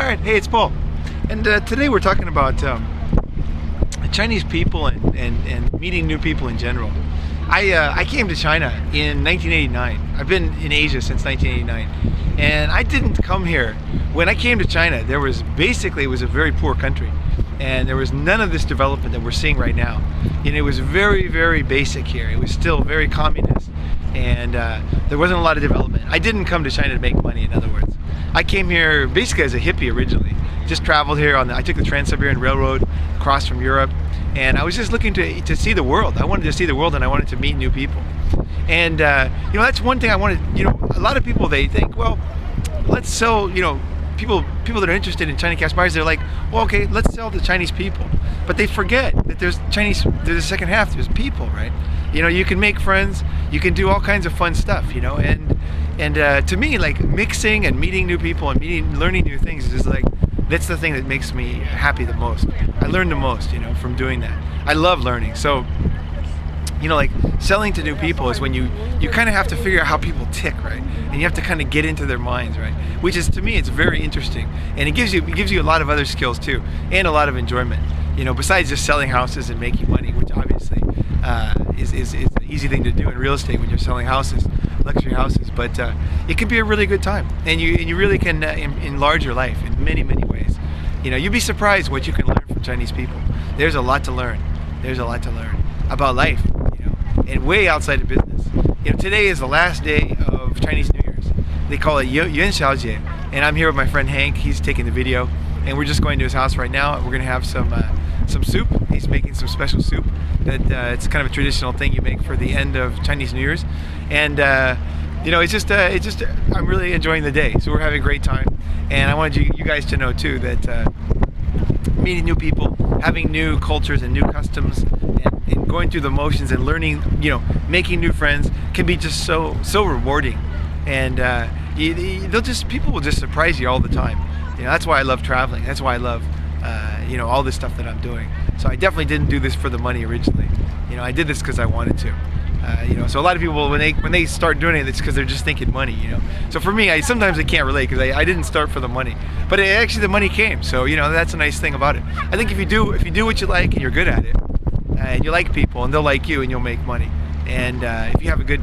Alright, hey, it's Paul. And today we're talking about Chinese people and meeting new people in general. I came to China in 1989. I've been in Asia since 1989. And I didn't come here. When I came to China, it was a very poor country. And there was none of this development that we're seeing right now. And it was very, very basic here. It was still very communist. And there wasn't a lot of development. I didn't come to China to make money, in other words. I came here basically as a hippie originally. Just traveled here I took the Trans Siberian Railroad across from Europe, and I was just looking to see the world. I wanted to see the world, and I wanted to meet new people. And that's one thing I wanted. A lot of people, they think, well, let's sell. People that are interested in China cash buyers, they're like, well, okay, let's sell to Chinese people. But they forget that there's a second half. There's people, right? You can make friends. You can do all kinds of fun stuff. And to me, like, mixing and meeting new people and learning new things is like, that's the thing that makes me happy the most. I learn the most, from doing that. I love learning. So, like, selling to new people is when you kind of have to figure out how people tick, right? And you have to kind of get into their minds, right? Which is, to me, it's very interesting, and it gives you a lot of other skills too, and a lot of enjoyment. Besides just selling houses and making money, which obviously is an easy thing to do in real estate when you're selling houses, luxury houses. But it can be a really good time, and you really can enlarge your life in many, many ways. You'd be surprised what you can learn from Chinese people. There's a lot to learn. There's a lot to learn about life, and way outside of business. Today is the last day of Chinese New Year's. They call it Yuan Xiaojie, and I'm here with my friend Hank. He's taking the video, and we're just going to his house right now. We're gonna have some soup. He's making some special soup that it's kind of a traditional thing you make for the end of Chinese New Year's, and it's just I'm really enjoying the day. So we're having a great time, and I wanted you guys to know too that meeting new people, having new cultures and new customs, and going through the motions and learning, making new friends can be just so rewarding, and people will just surprise you all the time. That's why I love traveling. That's why I love all this stuff that I'm doing. So I definitely didn't do this for the money originally. I did this because I wanted to. So a lot of people, when they start doing it, it's because they're just thinking money. So for me, sometimes I can't relate because I didn't start for the money, but actually the money came. So that's a nice thing about it. I think if you do what you like and you're good at it, and you like people and they'll like you, and you'll make money. And if you have a good,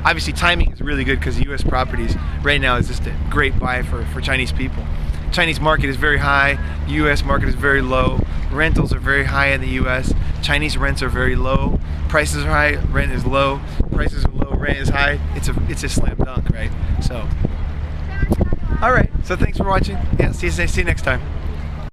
obviously timing is really good because U.S. properties right now is just a great buy for Chinese people. Chinese market is very high, U.S. market is very low, rentals are very high in the U.S., Chinese rents are very low, prices are high, rent is low, prices are low, rent is high. It's a slam dunk, right? So, alright, so thanks for watching. Yeah, see you next time.